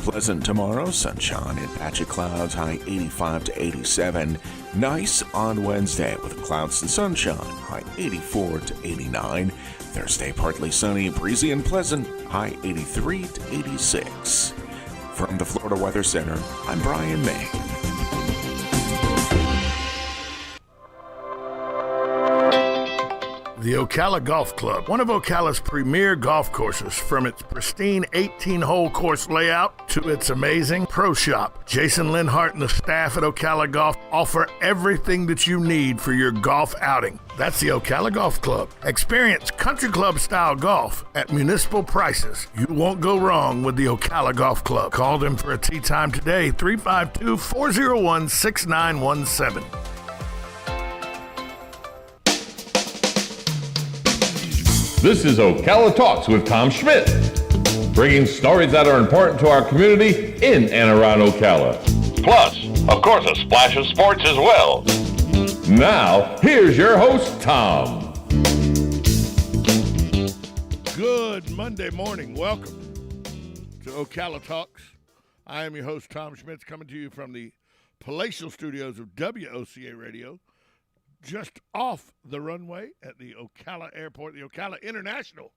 Pleasant tomorrow, sunshine and patchy clouds, high 85 to 87. Nice on Wednesday with clouds and sunshine, high 84 to 89. Thursday, partly sunny, breezy and pleasant, high 83 to 86. From the Florida Weather Center, I'm Brian May. The Ocala Golf Club, one of Ocala's premier golf courses, from its pristine 18-hole course layout to its amazing pro shop. Jason Linhart and the staff at Ocala Golf offer everything that you need for your golf outing. That's the Ocala Golf Club. Experience country club-style golf at municipal prices. You won't go wrong with the Ocala Golf Club. Call them for a tee time today, 352-401-6917. This is Ocala Talks with Tom Schmidt, bringing stories that are important to our community in and around Ocala. Plus, of course, a splash of sports as well. Now, here's your host, Tom. Good Monday morning. Welcome to Ocala Talks. I am your host, Tom Schmidt, coming to you from the palatial studios of WOCA Radio, just off the runway at the Ocala Airport, the Ocala International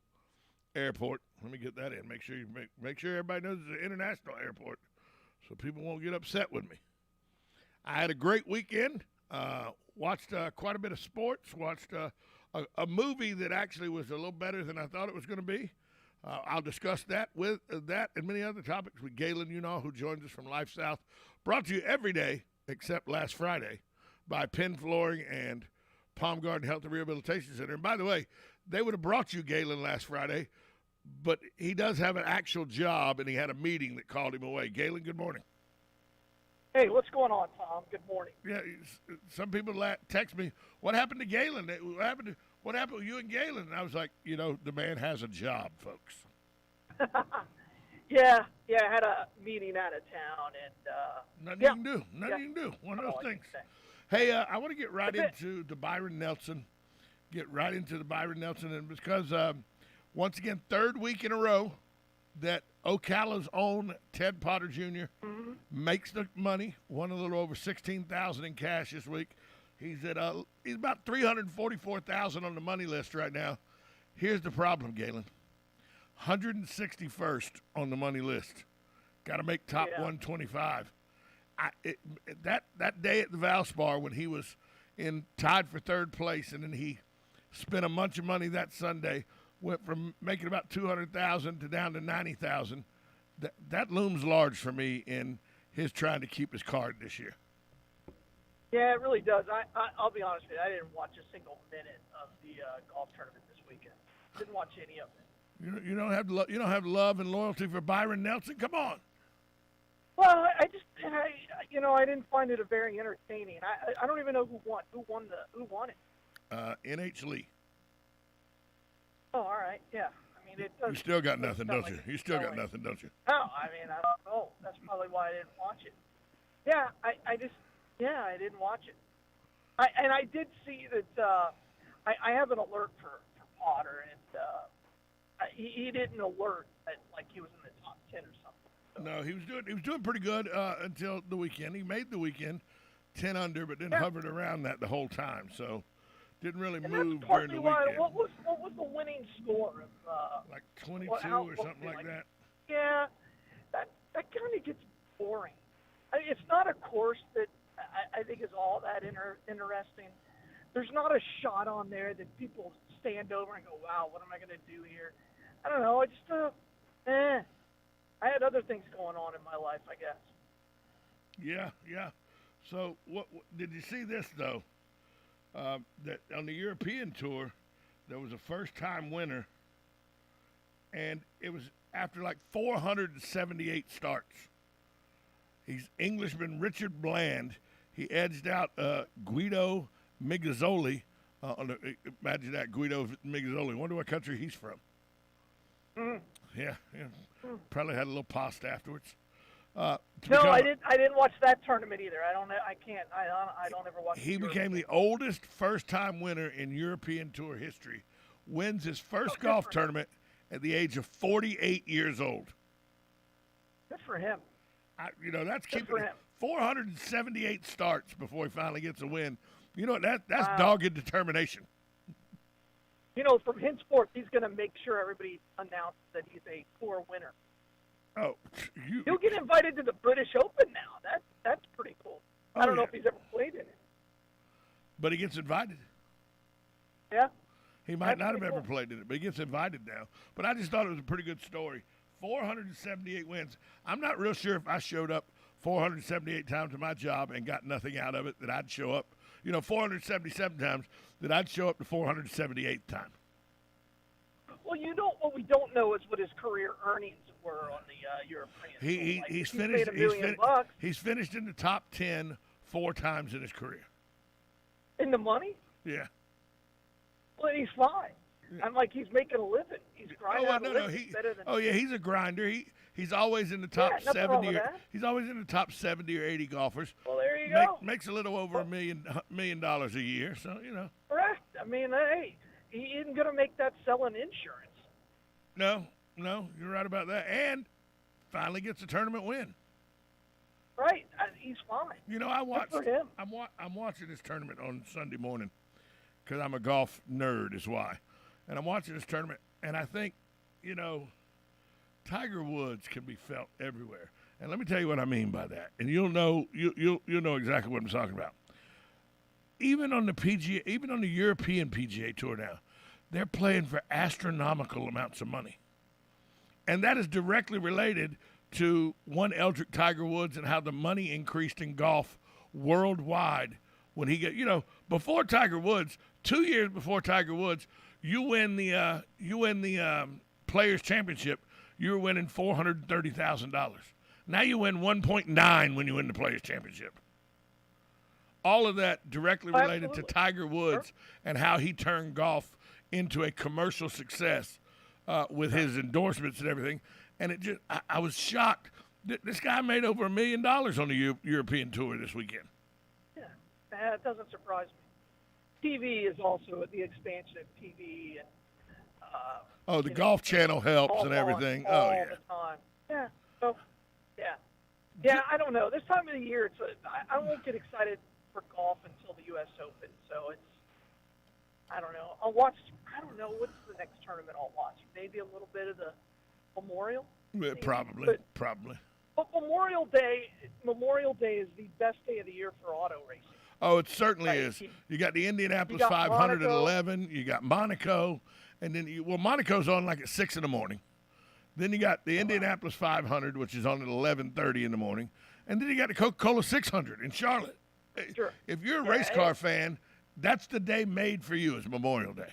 Airport. Let me get that in. Make sure everybody knows it's an international airport, so people won't get upset with me. I had a great weekend. Watched quite a bit of sports. Watched a movie that actually was a little better than I thought it was going to be. I'll discuss that with that and many other topics with Galen who joins us from Life South. Brought to you every day except last Friday by Penn Flooring and Palm Garden Health and Rehabilitation Center. And by the way, they would have brought you Galen last Friday, but he does have an actual job, and he had a meeting that called him away. Galen, good morning. Hey, what's going on, Tom? Good morning. Yeah, some people text me, what happened to Galen? What happened with you and Galen? And I was like, the man has a job, folks. Yeah, I had a meeting out of town, and Nothing you can do. One of those things. Hey, I want to get right into the Byron Nelson. And because, once again, third week in a row that Ocala's own Ted Potter Jr. makes the money, won a little over $16,000 in cash this week. He's about $344,000 on the money list right now. Here's the problem, Galen. 161st on the money list. Got to make top 125. That day at the Valspar when he was tied for third place, and then he spent a bunch of money that Sunday, went from making about $200,000 to down to $90,000. That looms large for me in his trying to keep his card this year. Yeah, it really does. I'll be honest with you. I didn't watch a single minute of the golf tournament this weekend. Didn't watch any of it. You don't have love and loyalty for Byron Nelson? Come on. Well, I didn't find it very entertaining. I don't even know who won. Who won it? NH Lee. Oh, all right. Yeah. I mean, it does. You still got nothing, don't you? You still got nothing, don't you? No, I mean, I don't know. That's probably why I didn't watch it. Yeah, I didn't watch it. I did see that. I have an alert for Potter, and he didn't alert that like he was in the top 10 or something. No, he was doing pretty good until the weekend. He made the weekend 10 under, but then hovered around that the whole time. So didn't really move during the weekend. What was the winning score of like 22 or something like that? Yeah, that kind of gets boring. It's not a course that I think is all that interesting. There's not a shot on there that people stand over and go, "Wow, what am I going to do here?" I don't know. I just I had other things going on in my life, I guess. Yeah. So what did you see this, though, that on the European Tour, there was a first-time winner, and it was after like 478 starts. He's Englishman Richard Bland. He edged out Guido Migazzoli. Imagine that, Guido Migazzoli. Wonder what country he's from. Yeah. Probably had a little pasta afterwards. I didn't watch that tournament either. I don't ever watch. He became the oldest first-time winner in European Tour history. Wins his first golf tournament at the age of 48 years old. Good for him. That's Good keeping for him. 478 starts before he finally gets a win. That's Wow. dogged determination. From henceforth, he's going to make sure everybody announces that he's a tour winner. Oh, He'll get invited to the British Open now. That's pretty cool. I don't know if he's ever played in it. But he gets invited. Yeah. He might That's not have pretty ever cool. played in it, but he gets invited now. But I just thought it was a pretty good story. 478 wins. I'm not real sure if I showed up 478 times to my job and got nothing out of it that I'd show up, 477 times that I'd show up the 478th time. Well, what we don't know is what his career earnings were on the European. He's He finished. made $1 million bucks He's finished in the top 10 4 times in his career. in the money. Yeah. Well, he's fine. I'm like, he's making a living. He's grinding out a no. living better than. He's a grinder. He's always in the top Yeah, nothing wrong 70. with that. He's always in the top 70 or 80 golfers. Well, there you go. Makes a little over $1 million a year. So Correct. I mean, hey, he isn't going to make that selling insurance. No, you're right about that. And finally gets a tournament win. Right. He's fine. I watched. Good for him. I'm watching this tournament on Sunday morning because I'm a golf nerd, is why. And I'm watching this tournament, and I think, Tiger Woods can be felt everywhere. And let me tell you what I mean by that. And you'll know exactly what I'm talking about. Even on the PGA, even on the European PGA Tour now, they're playing for astronomical amounts of money. And that is directly related to one Eldrick Tiger Woods and how the money increased in golf worldwide when he before Tiger Woods, 2 years before Tiger Woods, you win the Players Championship, you were winning $430,000. Now you win 1.9 when you win the Players Championship. All of that directly related Absolutely. to Tiger Woods and how he turned golf into a commercial success with his endorsements and everything. And I was shocked. This guy made over $1 million on the European Tour this weekend. Yeah, that doesn't surprise me. TV is also the expansion of TV and. The Golf Channel helps and everything. All Yeah. the time. Yeah. So, yeah. Yeah, I don't know. This time of the year, I won't get excited for golf until the U.S. Open. So I don't know. I'll watch. I don't know what's the next tournament I'll watch. Maybe a little bit of the Memorial. Yeah, probably. But Memorial Day is the best day of the year for auto racing. Oh, it certainly Right. is. You got the Indianapolis You got 500 at Monaco. 11. You got Monaco. And then, Monaco's on like at 6 in the morning. Then you got the Indianapolis 500, which is on at 11:30 in the morning. And then you got the Coca-Cola 600 in Charlotte. Sure. If you're a race car fan, that's the day made for you is Memorial Day.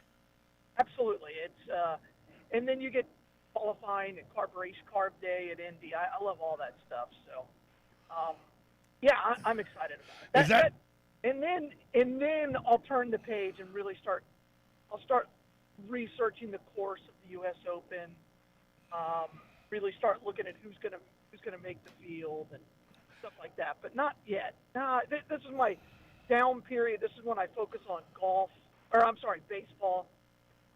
Absolutely. And then you get qualifying and race carb day at Indy. I love all that stuff. So, I'm excited about it. And then I'll turn the page and really start researching the course of the U.S. Open. Really start looking at who's gonna make the field and stuff like that. But not yet. This is my down period. This is when I focus on baseball.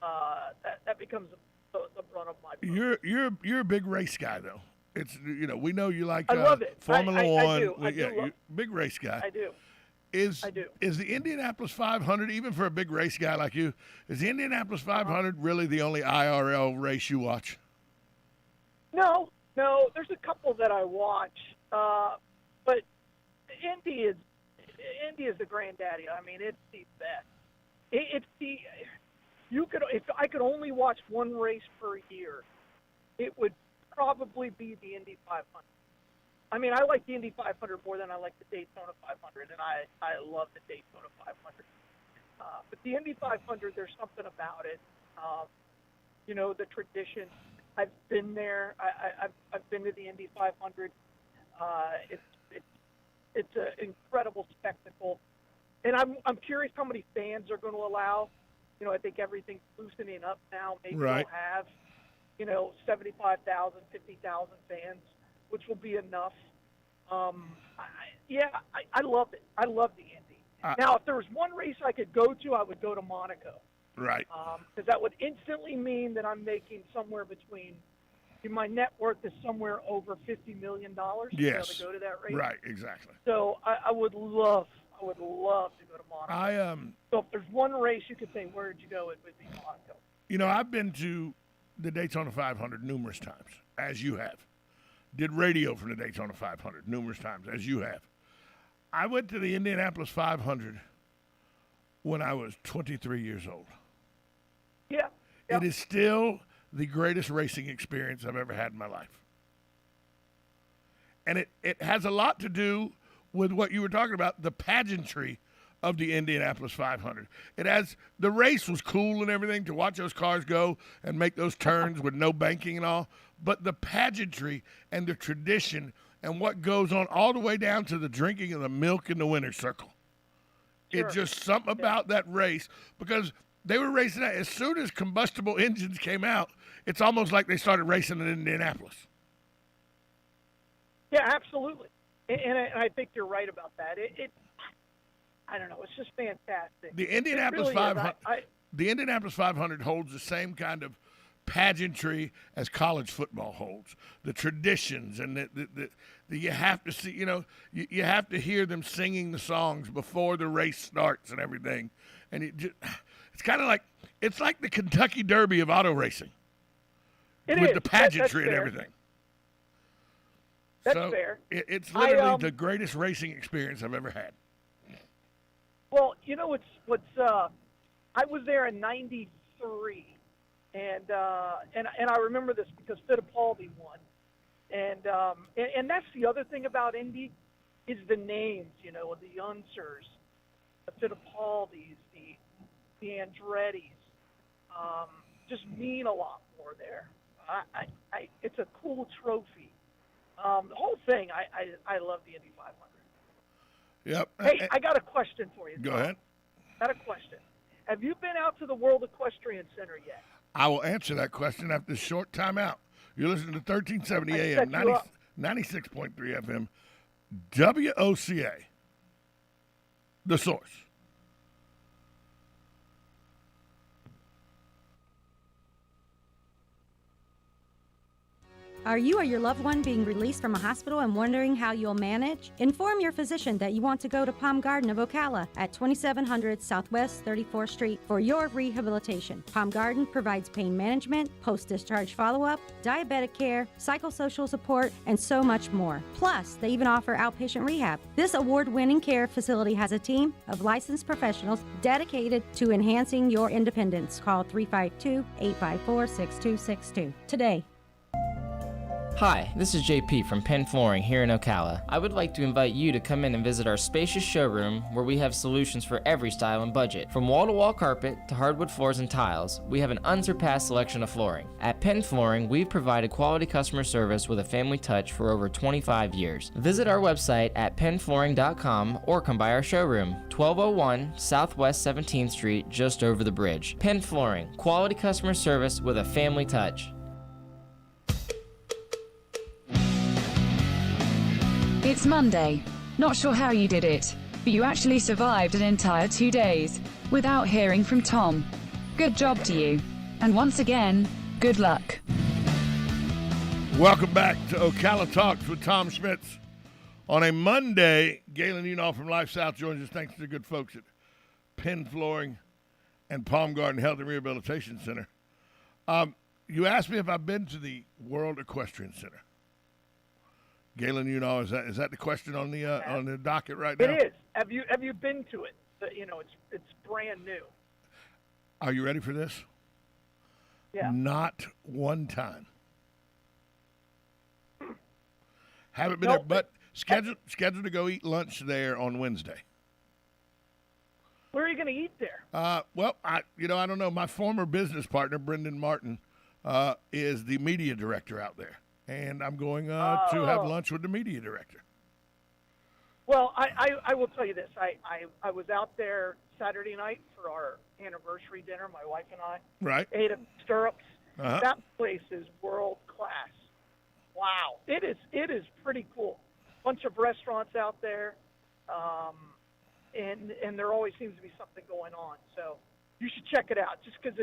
That becomes the brunt of my. You're a big race guy though. It's we know you like I love it. Formula One. I do. You're a big race guy. I do. Is I do. Is the Indianapolis 500, even for a big race guy like you, is the Indianapolis 500 really the only IRL race you watch? No. There's a couple that I watch, but Indy is the granddaddy. I mean, it's the best. If I could only watch one race per year, it would probably be the Indy 500. I mean, I like the Indy 500 more than I like the Daytona 500, and I love the Daytona 500. But the Indy 500, there's something about it. The tradition. I've been there. I've been to the Indy 500. It's an incredible spectacle, and I'm curious how many fans are going to allow. I think everything's loosening up now. Maybe Right. they'll have 75,000, 50,000 fans, which will be enough. I love it. I love the Indy. Now, if there was one race I could go to, I would go to Monaco. Right. Because that would instantly mean that I'm making somewhere between my net worth is somewhere over $50 million to be able Yes. to go to that race. Right, exactly. So I would love to go to Monaco. So if there's one race you could say, where did you go, it would be Monaco. I've been to the Daytona 500 numerous times, as you have. Did radio from the Daytona 500 numerous times, as you have. I went to the Indianapolis 500 when I was 23 years old. Yeah. It is still the greatest racing experience I've ever had in my life. And it has a lot to do with what you were talking about, the pageantry of the Indianapolis 500. The race was cool and everything to watch those cars go and make those turns with no banking and all, but the pageantry and the tradition and what goes on all the way down to the drinking of the milk in the winner's circle. Sure. It's just something about that race, because they were racing that as soon as combustible engines came out. It's almost like they started racing in Indianapolis. Yeah, absolutely. And I think you're right about that. I don't know. It's just fantastic. The Indianapolis really 500. The Indianapolis 500 holds the same kind of pageantry as college football holds. The traditions and the you have to see. You have to hear them singing the songs before the race starts and everything. And it's kind of like the Kentucky Derby of auto racing. With the pageantry and everything. That's fair. It's literally the greatest racing experience I've ever had. Well, what's I was there in '93, and I remember this because Fittipaldi won, and that's the other thing about Indy is the names, the Unsers, the Fittipaldis, the Andrettis, just mean a lot more there. It's a cool trophy. The whole thing, I love the Indy 500. Yep. Hey, I got a question for you. Go ahead. Got a question. Have you been out to the World Equestrian Center yet? I will answer that question after this short time out. You're listening to 1370 AM, 96.3 FM, WOCA, The Source. Are you or your loved one being released from a hospital and wondering how you'll manage? Inform your physician that you want to go to Palm Garden of Ocala at 2700 Southwest 34th Street for your rehabilitation. Palm Garden provides pain management, post-discharge follow-up, diabetic care, psychosocial support, and so much more. Plus, they even offer outpatient rehab. This award-winning care facility has a team of licensed professionals dedicated to enhancing your independence. Call 352-854-6262 today. Hi, this is JP from Penn Flooring here in Ocala. I would like to invite you to come in and visit our spacious showroom where we have solutions for every style and budget. From wall-to-wall carpet to hardwood floors and tiles, we have an unsurpassed selection of flooring. At Penn Flooring, we've provided quality customer service with a family touch for over 25 years. Visit our website at pennflooring.com or come by our showroom, 1201 Southwest 17th Street, just over the bridge. Penn Flooring, quality customer service with a family touch. It's Monday. Not sure how you did it, but you actually survived an entire 2 days without hearing from Tom. Good job to you. And once again, good luck. Welcome back to Ocala Talks with Tom Schmitz. On a Monday, Galen Unall from Life South joins us thanks to the good folks at Penn Flooring and Palm Garden Health and Rehabilitation Center. You asked me if I've been to the World Equestrian Center. Galen, is that the question on the docket right now? It is. Have you been to it? It's brand new. Are you ready for this? Yeah. Not one time. Haven't been there, but scheduled to go eat lunch there on Wednesday. Where are you going to eat there? Well, I don't know. My former business partner, Brendan Martin, is the media director out there. And I'm going to have lunch with the media director. Well, I will tell you this. I was out there Saturday night for our anniversary dinner, my wife and I. Right. Ate at Stirrups. Uh-huh. That place is world class. Wow. It is pretty cool. Bunch of restaurants out there. And there always seems to be something going on. So you should check it out just because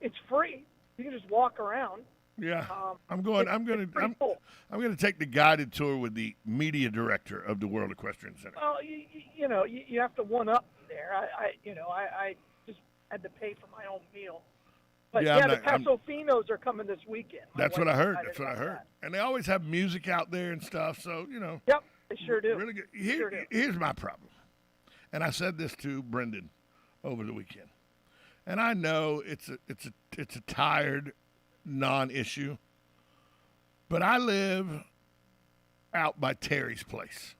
it's free. You can just walk around. Yeah, I'm pretty cool. going to take the guided tour with the media director of the World Equestrian Center. Well, you have to one up me there. I just had to pay for my own meal. But the Paso Finos are coming this weekend. That's what I heard. And they always have music out there and stuff. So Yep, they sure do. Really good. Here's my problem, and I said this to Brendan over the weekend. And I know it's a tired non-issue, but I live out by Terry's place.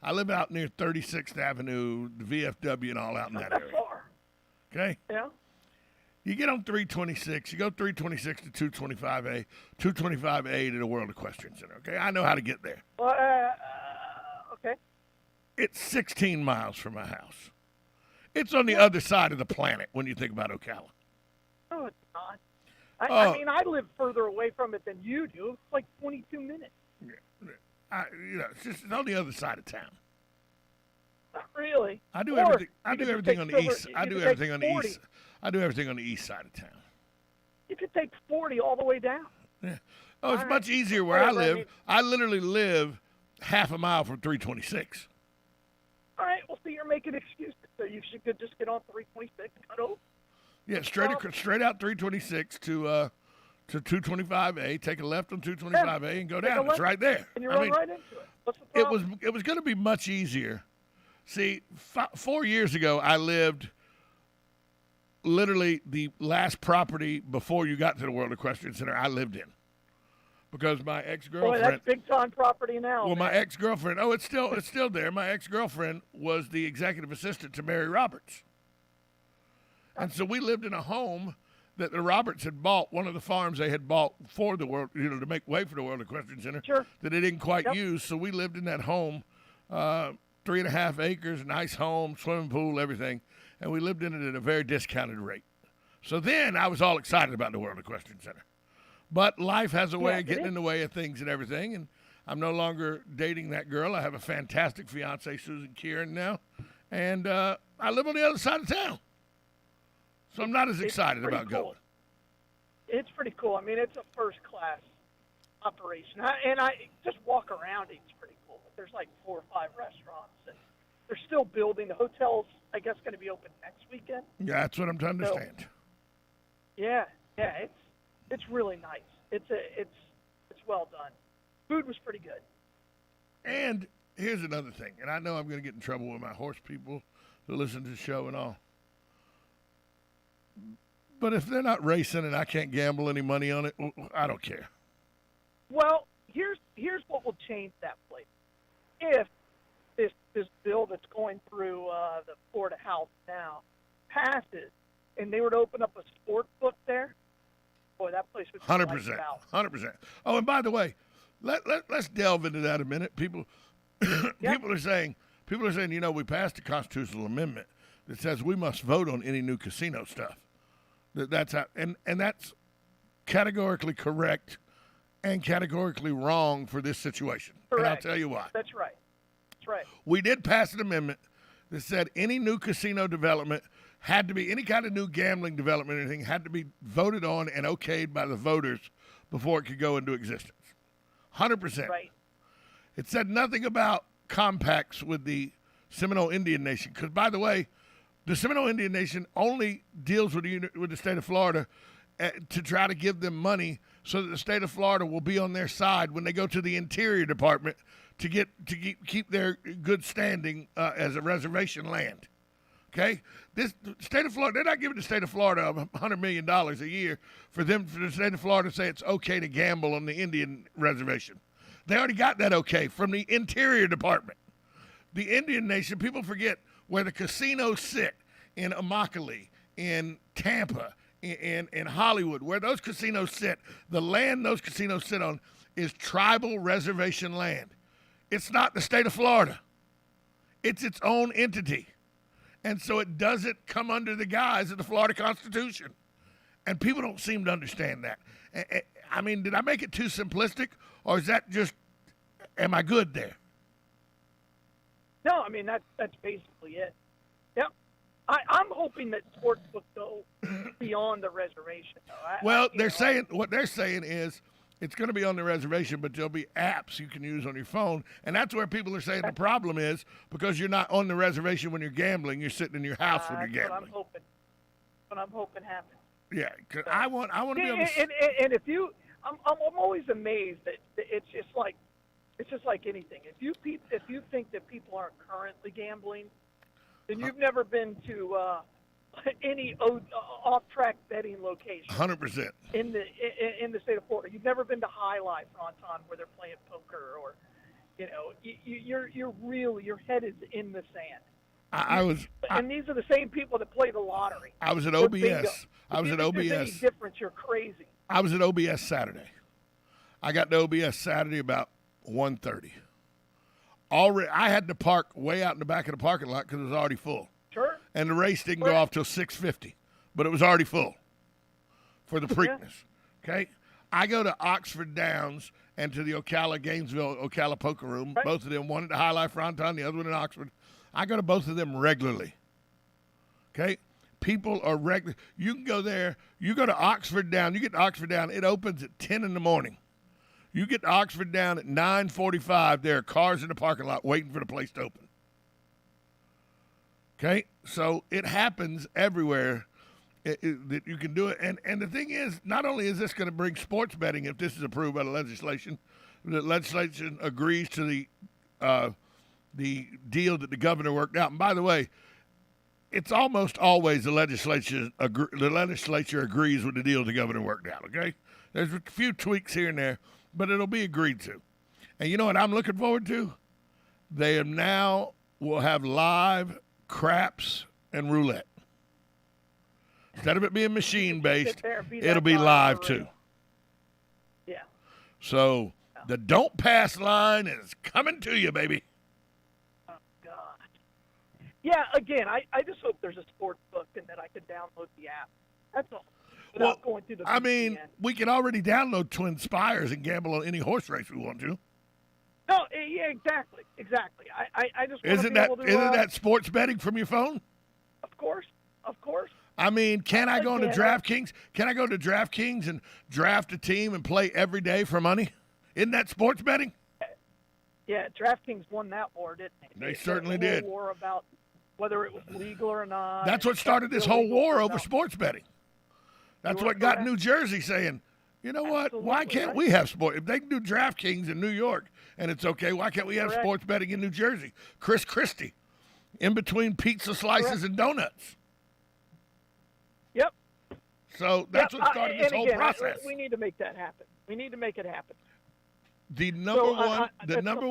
I live out near 36th Avenue, the VFW, and all out in that area. Far. Okay. Yeah. You get on 326. You go 326 to 225A, 225A to the World Equestrian Center. Okay, I know how to get there. Well, okay. It's 16 miles from my house. It's on the other side of the planet when you think about Ocala. No, it's not. I mean, I live further away from it than you do. It's like 22 minutes. It's on the other side of town. Not really. I do everything. I do everything on the east. I do everything on the east. I do everything on the east side of town. You could take 40 all the way down. Yeah. Oh, it's much easier where I live. I literally live half a mile from 326. All right. Well, so you're making excuses. So you should just get on 326 and cut over. Yeah, straight out 326 to 225A. Take a left on 225A and go down. It's right there. And you run right into it. What's the problem? It was going to be much easier. See, 4 years ago, I lived literally the last property before you got to the World Equestrian Center I lived in, because my ex-girlfriend. Boy, that's big time property now. Well, my ex-girlfriend. Oh, it's still there. My ex-girlfriend was the executive assistant to Mary Roberts, and so we lived in a home that the Roberts had bought, one of the farms they had bought for the world, to make way for the World Equestrian Center. Sure. That they didn't quite use. So we lived in that home, 3.5 acres, nice home, swimming pool, everything. And we lived in it at a very discounted rate. So then I was all excited about the World Equestrian Center. But life has a way of getting in the way of things and everything. And I'm no longer dating that girl. I have a fantastic fiance, Susan Kieran, now. And I live on the other side of town. So I'm not as excited about going. It's pretty cool. I mean, it's a first-class operation. And I just walk around. It's pretty cool. There's like 4 or 5 restaurants. And they're still building. The hotel's, I guess, going to be open next weekend. Yeah, that's what I'm trying to understand. So, yeah, it's really nice. It's well done. Food was pretty good. And here's another thing, and I know I'm going to get in trouble with my horse people that listen to the show and all. But if they're not racing and I can't gamble any money on it, I don't care. Well, here's what will change that place. If this bill that's going through the Florida House now passes, and they were to open up a sports book there, boy, that place would be 100%. 100%. Oh, and by the way, let's delve into that a minute. People are saying, we passed a constitutional amendment that says we must vote on any new casino stuff. That's how, and that's categorically correct and categorically wrong for this situation. Correct. And I'll tell you why. That's right. We did pass an amendment that said any new casino development had to be, any kind of new gambling development or anything had to be voted on and okayed by the voters before it could go into existence. 100%. Right. It said nothing about compacts with the Seminole Indian Nation. Because, by the way, the Seminole Indian Nation only deals with the state of Florida to try to give them money so that the state of Florida will be on their side when they go to the Interior Department to keep their good standing as a reservation land. Okay, this state of Florida, they're not giving the state of Florida $100 million a year for the state of Florida to say it's okay to gamble on the Indian reservation. They already got that okay from the Interior Department. The Indian Nation, people forget where the casinos sit in Immokalee, in Tampa, in Hollywood, where those casinos sit. The land those casinos sit on is tribal reservation land. It's not the state of Florida. It's its own entity. And so it doesn't come under the guise of the Florida Constitution. And people don't seem to understand that. I mean, did I make it too simplistic? Or is that just, am I good there? No, I mean, that's basically it. Yep. I'm hoping that sportsbooks go beyond the reservation. What they're saying is it's going to be on the reservation, but there'll be apps you can use on your phone, and that's where people are saying the problem is because you're not on the reservation when you're gambling. You're sitting in your house when you're gambling. What I'm hoping happens. Yeah, cause I want to be able to. And if you, I'm always amazed that it's just like anything. If you think that people aren't currently gambling, then you've never been to any off-track betting location. 100%. In the state of Florida, you've never been to High Life on where they're playing poker, or your head is in the sand. And these are the same people that play the lottery. I was at OBS. If there's any difference, you're crazy. I was at OBS Saturday. I got to OBS Saturday about 1:30. Already, I had to park way out in the back of the parking lot because it was already full. Sure. And the race didn't go off till 6:50, but it was already full for the Preakness. Okay, I go to Oxford Downs and to the Ocala Poker Room. Right. Both of them, one at the High Life Fronton, the other one in Oxford. I go to both of them regularly. Okay, people are regular. You can go there. You go to Oxford Down. You get to Oxford Down. It opens at 10 in the morning. You get to Oxford Down at 9:45. There are cars in the parking lot waiting for the place to open. Okay, so it happens everywhere that you can do it. And the thing is, not only is this going to bring sports betting if this is approved by the legislation agrees to the deal that the governor worked out. And by the way, it's almost always the legislature agrees with the deal the governor worked out. Okay, there's a few tweaks here and there, but it'll be agreed to. And you know what I'm looking forward to? They now will have live craps and roulette. Instead of it being machine-based, it'll be live too. Yeah. So the don't pass line is coming to you, baby. Oh, God. Yeah, again, I just hope there's a sports book and that I could download the app. That's all. Without going through the VPN. We can already download Twin Spires and gamble on any horse race we want to. No, yeah, exactly. I just want to be able to. Isn't that sports betting from your phone? Of course. I mean, can I go into DraftKings? Can I go to DraftKings and draft a team and play every day for money? Isn't that sports betting? Yeah, DraftKings won that war, didn't they? They certainly did. War about whether it was legal or not. That's what started this whole war over sports betting. That's what got New Jersey saying, you know what? Why can't we have sport? If they can do DraftKings in New York and it's okay, why can't we have sports betting in New Jersey? Chris Christie, in between pizza slices and donuts. Yep. So that's what started this whole process. We need to make that happen. We need to make it happen. The number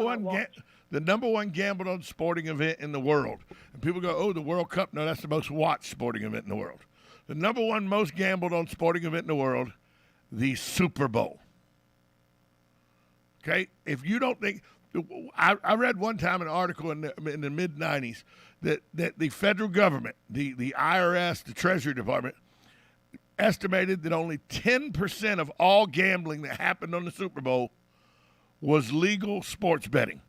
one gambled on sporting event in the world. And people go, oh, the World Cup. No, that's the most watched sporting event in the world. The number one most gambled on sporting event in the world, the Super Bowl. Okay? If you don't think – I read one time an article in the mid-'90s that the federal government, the IRS, the Treasury Department, estimated that only 10% of all gambling that happened on the Super Bowl was legal sports betting.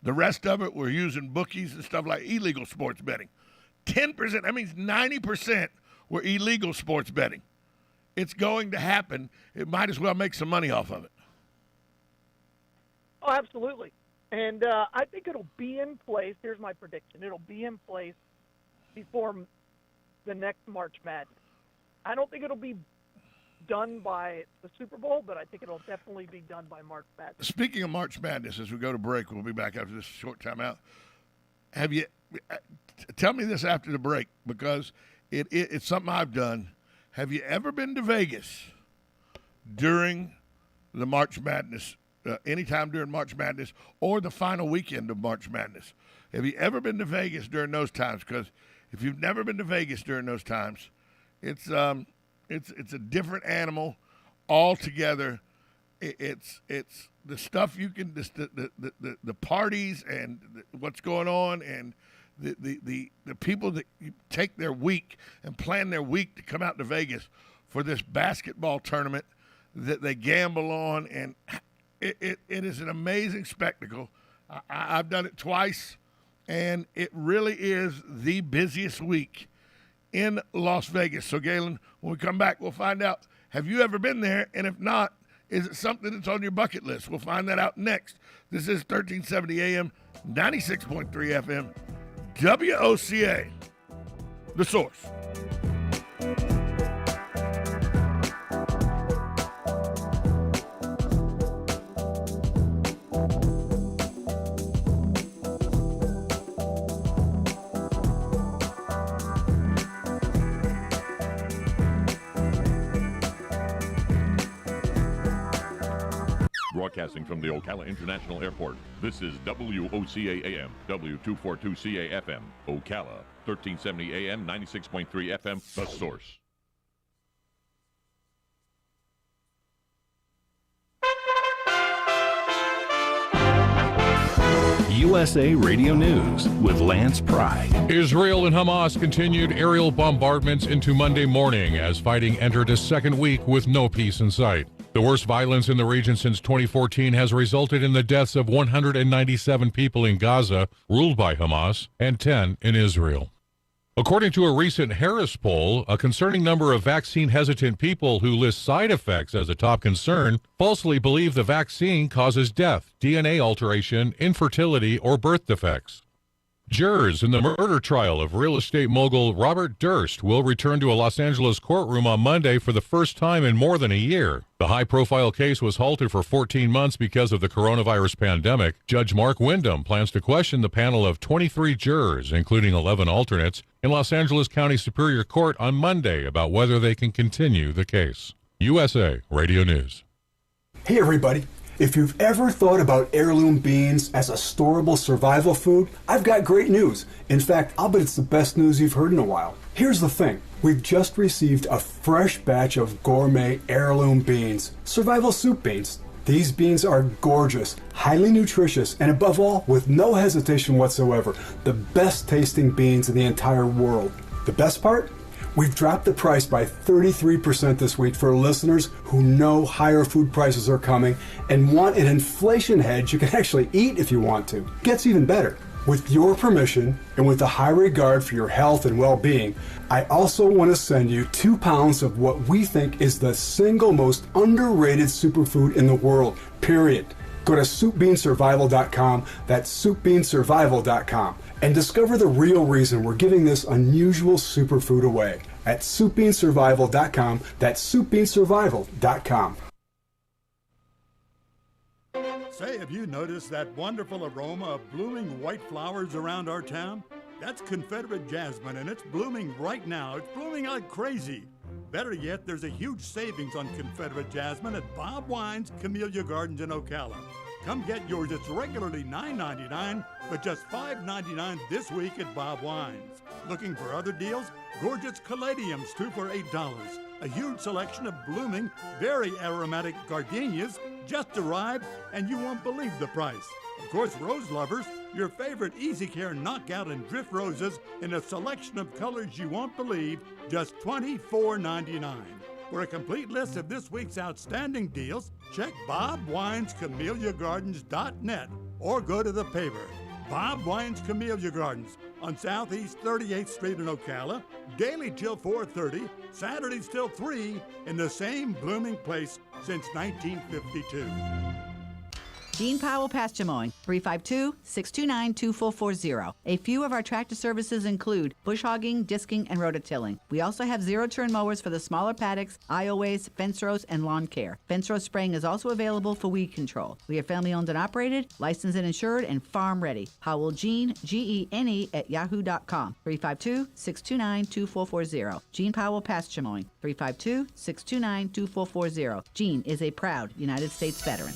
The rest of it were using bookies and stuff like illegal sports betting. 10%, that means 90% were illegal sports betting. It's going to happen. It might as well make some money off of it. Oh, absolutely. And I think it'll be in place. Here's my prediction. It'll be in place before the next March Madness. I don't think it'll be done by the Super Bowl, but I think it'll definitely be done by March Madness. Speaking of March Madness, as we go to break, we'll be back after this short time out. Have you tell me this after the break, because it's something I've done. Have you ever been to Vegas during the March Madness, anytime during March Madness or the final weekend of March Madness? Have you ever been to Vegas during those times? Because if you've never been to Vegas during those times, it's a different animal altogether. It's the stuff you can the parties and what's going on and the people that take their week and plan their week to come out to Vegas for this basketball tournament that they gamble on, and it is an amazing spectacle. I've done it twice, and it really is the busiest week in Las Vegas. So, Galen, when we come back, we'll find out, have you ever been there? And if not, is it something that's on your bucket list? We'll find that out next. This is 1370 AM, 96.3 FM, WOCA, The Source. Broadcasting from the Ocala International Airport, this is WOCA AM, W242CA FM, Ocala, 1370 AM, 96.3 FM, The Source. USA Radio News with Lance Pry. Israel and Hamas continued aerial bombardments into Monday morning as fighting entered a second week with no peace in sight. The worst violence in the region since 2014 has resulted in the deaths of 197 people in Gaza, ruled by Hamas, and 10 in Israel. According to a recent Harris poll, a concerning number of vaccine-hesitant people who list side effects as a top concern falsely believe the vaccine causes death, DNA alteration, infertility, or birth defects. Jurors in the murder trial of real estate mogul Robert Durst will return to a Los Angeles courtroom on Monday for the first time in more than a year. The high-profile case was halted for 14 months because of the coronavirus pandemic. Judge Mark Wyndham plans to question the panel of 23 jurors, including 11 alternates, in Los Angeles County Superior Court on Monday about whether they can continue the case. USA Radio News. Hey, everybody. If you've ever thought about heirloom beans as a storable survival food, I've got great news. In fact, I'll bet it's the best news you've heard in a while. Here's the thing. We've just received a fresh batch of gourmet heirloom beans, survival soup beans. These beans are gorgeous, highly nutritious, and above all, with no hesitation whatsoever, the best tasting beans in the entire world. The best part? We've dropped the price by 33% this week for listeners who know higher food prices are coming and want an inflation hedge you can actually eat if you want to. Gets even better. With your permission and with a high regard for your health and well-being, I also want to send you 2 pounds of what we think is the single most underrated superfood in the world, period. Go to soupbeansurvival.com, that's soupbeansurvival.com, and discover the real reason we're giving this unusual superfood away at soupbeansurvival.com, that's soupbeansurvival.com. Say, have you noticed that wonderful aroma of blooming white flowers around our town? That's Confederate jasmine, and it's blooming right now. It's blooming like crazy. Better yet, there's a huge savings on Confederate jasmine at Bob Wine's Camellia Gardens in Ocala. Come get yours. It's regularly $9.99, but just $5.99 this week at Bob Wine's. Looking for other deals? Gorgeous caladiums, 2 for $8. A huge selection of blooming, very aromatic gardenias just arrived, and you won't believe the price. Of course, rose lovers, your favorite Easy Care knockout and drift roses in a selection of colors you won't believe, just $24.99. For a complete list of this week's outstanding deals, check BobWinesCameliaGardens.net or go to the paper. Bob Wine's Camellia Gardens on Southeast 38th Street in Ocala, daily till 4:30, Saturdays till 3, in the same blooming place since 1952. Gene Powell Pasture Mowing, 352-629-2440. A few of our tractor services include bush hogging, disking, and rototilling. We also have zero-turn mowers for the smaller paddocks, aisleways, fence rows, and lawn care. Fence row spraying is also available for weed control. We are family-owned and operated, licensed and insured, and farm-ready. Powell Gene, Gene, at yahoo.com, 352-629-2440. Gene Powell Pasture Mowing, 352-629-2440. Gene is a proud United States veteran.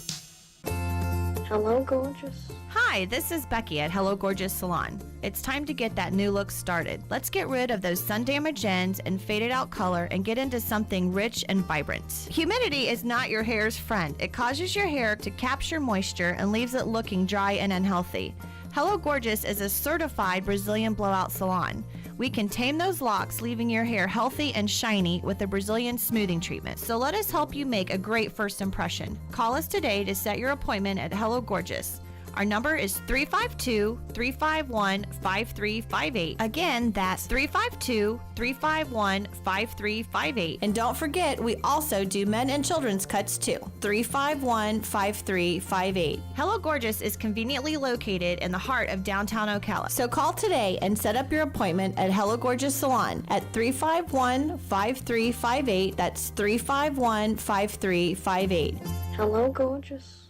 Hello, gorgeous. Hi, this is Becky at Hello Gorgeous Salon. It's time to get that new look started. Let's get rid of those sun-damaged ends and faded out color and get into something rich and vibrant. Humidity is not your hair's friend. It causes your hair to capture moisture and leaves it looking dry and unhealthy. Hello Gorgeous is a certified Brazilian blowout salon. We can tame those locks, leaving your hair healthy and shiny with a Brazilian smoothing treatment. So let us help you make a great first impression. Call us today to set your appointment at Hello Gorgeous. Our number is 352-351-5358. Again, that's 352-351-5358. And don't forget, we also do men and children's cuts too. 351-5358. Hello Gorgeous is conveniently located in the heart of downtown Ocala. So call today and set up your appointment at Hello Gorgeous Salon at 351-5358. That's 351-5358. Hello, gorgeous.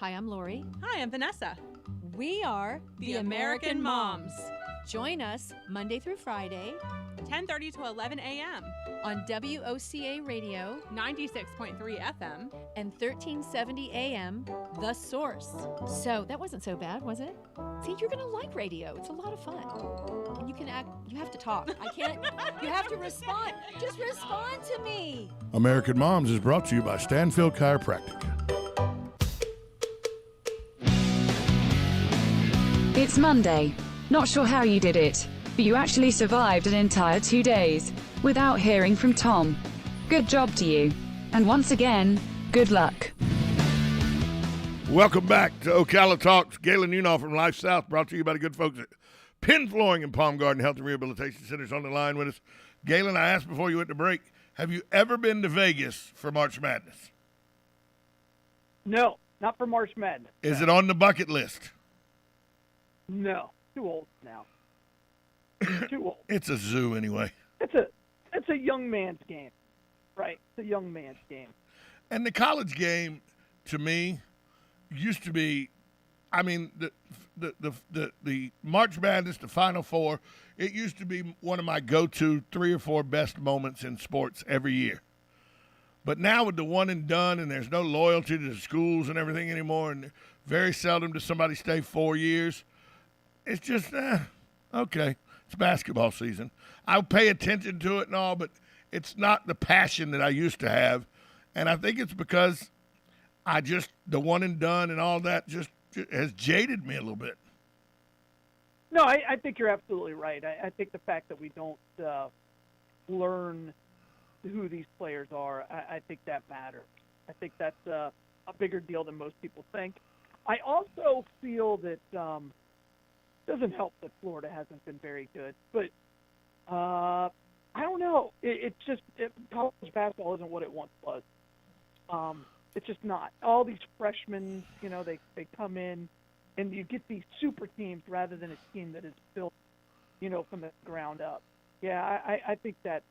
Hi, I'm Lori. Hi, I'm Vanessa. We are The American Moms. Join us Monday through Friday, 10:30 to 11 a.m. on WOCA Radio 96.3 FM and 1370 AM, The Source. So that wasn't so bad, was it? See, you're gonna like radio. It's a lot of fun. And you have to talk. I can't, you have to respond. Just respond to me. American Moms is brought to you by Stanfield Chiropractic. It's Monday. Not sure how you did it, but you actually survived an entire 2 days without hearing from Tom. Good job to you. And once again, good luck. Welcome back to Ocala Talks. Galen Unoff from Life South, brought to you by the good folks at Penn Flooring and Palm Garden Health and Rehabilitation Centers on the line with us. Galen, I asked before you went to break, have you ever been to Vegas for March Madness? No, not for March Madness. Is it on the bucket list? No, too old now. Too old. It's a zoo anyway. It's a young man's game, right? It's a young man's game. And the college game, to me, used to be, I mean, the March Madness, the Final Four, it used to be one of my go-to 3 or 4 best moments in sports every year. But now with the one and done, and there's no loyalty to the schools and everything anymore, and very seldom does somebody stay 4 years, it's just, okay, it's basketball season. I'll pay attention to it and all, but it's not the passion that I used to have. And I think it's because the one and done and all that just has jaded me a little bit. No, I think you're absolutely right. I think the fact that we don't learn who these players are, I think that matters. I think that's a bigger deal than most people think. I also feel that doesn't help that Florida hasn't been very good, but I don't know. College basketball isn't what it once was. It's just not. All these freshmen, they come in, and you get these super teams rather than a team that is built, from the ground up. Yeah, I think that's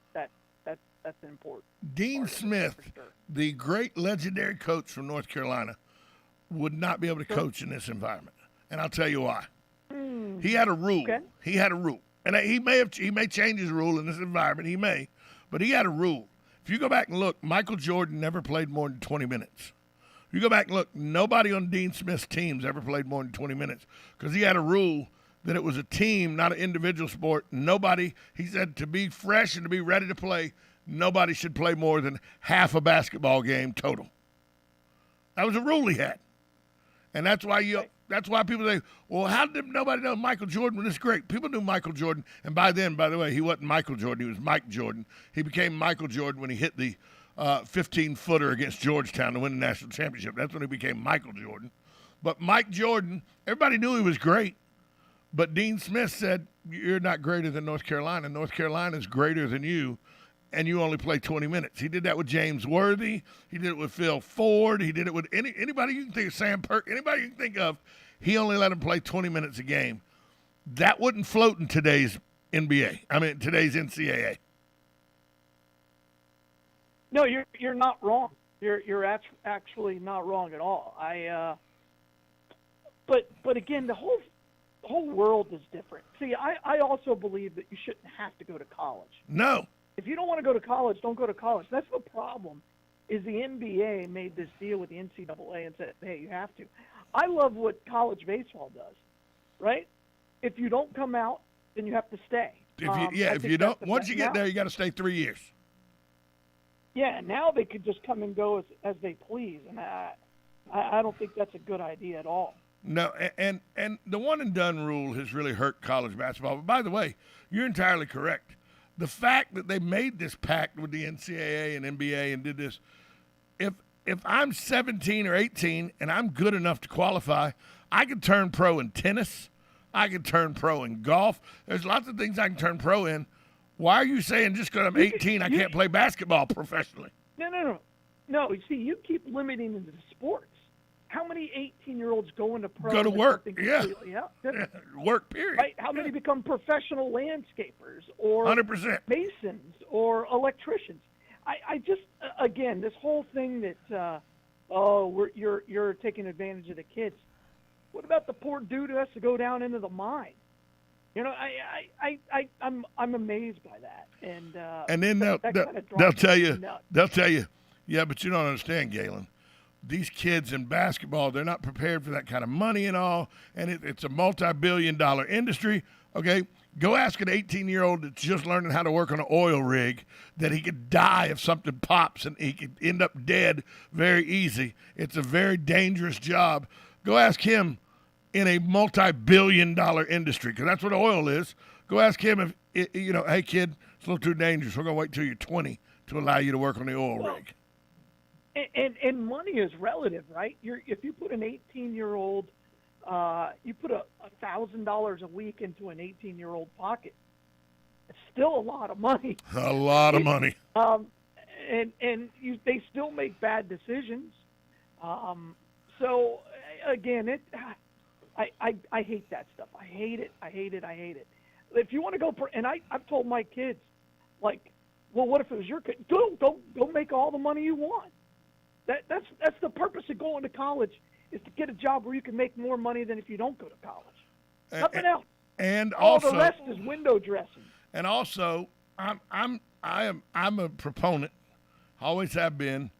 important. Dean Smith, sure. The great legendary coach from North Carolina, would not be able to coach in this environment, and I'll tell you why. He had a rule. Okay. He had a rule. And he may change his rule in this environment. He may. But he had a rule. If you go back and look, Michael Jordan never played more than 20 minutes. If you go back and look, nobody on Dean Smith's teams ever played more than 20 minutes because he had a rule that it was a team, not an individual sport. He said to be fresh and to be ready to play, nobody should play more than half a basketball game total. That was a rule he had. And that's why people say, well, how did nobody know Michael Jordan was this great? People knew Michael Jordan. And by then, by the way, he wasn't Michael Jordan. He was Mike Jordan. He became Michael Jordan when he hit the 15-footer against Georgetown to win the national championship. That's when he became Michael Jordan. But Mike Jordan, everybody knew he was great. But Dean Smith said, you're not greater than North Carolina. North Carolina is greater than you, and you only play 20 minutes. He did that with James Worthy. He did it with Phil Ford. He did it with anybody you can think of, Sam Perk, anybody you can think of. He only let him play 20 minutes a game. That wouldn't float in today's today's NCAA. No, you're not wrong. You're actually not wrong at all. But again, the whole world is different. See, I also believe that you shouldn't have to go to college. No. If you don't want to go to college, don't go to college. That's the problem, is the NBA made this deal with the NCAA and said, hey, you have to. I love what college baseball does, right? If you don't come out, then you have to stay. If you don't, once you get there, you got to stay 3 years. Yeah, now they could just come and go as they please, and I don't think that's a good idea at all. No, and the one and done rule has really hurt college basketball. But by the way, you're entirely correct. The fact that they made this pact with the NCAA and NBA and did this, if I'm 17 or 18 and I'm good enough to qualify, I could turn pro in tennis. I could turn pro in golf. There's lots of things I can turn pro in. Why are you saying just because I'm 18 I can't play basketball professionally? No, you see, you keep limiting into the sports. How many 18-year-olds go into pro? Go to work, work, period. Right? How many become professional landscapers or 100%. masons or electricians? I just, again, this whole thing that, you're taking advantage of the kids. What about the poor dude who has to go down into the mine? You know, I'm amazed by that, and then they'll tell you, yeah, but you don't understand, Galen. These kids in basketball, they're not prepared for that kind of money and all, and it's a multi-billion-dollar industry. Okay, go ask an 18-year-old that's just learning how to work on an oil rig that he could die if something pops and he could end up dead very easy. It's a very dangerous job. Go ask him in a multi-billion-dollar industry, because that's what oil is. Go ask him if, hey, kid, it's a little too dangerous. We're going to wait till you're 20 to allow you to work on the oil rig. And money is relative, right? If you put an 18-year-old, you put $1,000 a week into an 18-year-old pocket, it's still a lot of money. A lot of money. They still make bad decisions. So again, I hate that stuff. I hate it. If you want to go and I've told my kids, like, well, what if it was your kid? Go make all the money you want. That's the purpose of going to college, is to get a job where you can make more money than if you don't go to college. Nothing else. And all also, the rest is window dressing. And also, I'm a proponent, always have been,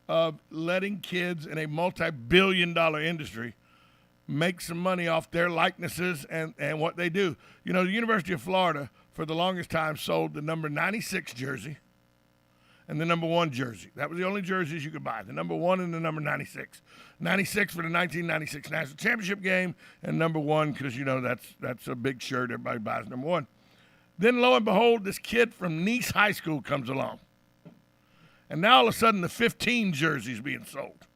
of letting kids in a multi-billion-dollar industry make some money off their likenesses and what they do. You know, the University of Florida, for the longest time, sold the number 96 jersey and the number 1 jersey. That was the only jerseys you could buy, the number 1 and the number 96. 96 for the 1996 National Championship game, and number 1 because, that's a big shirt. Everybody buys number 1. Then, lo and behold, this kid from Nice High School comes along. And now, all of a sudden, the 15 jersey's being sold.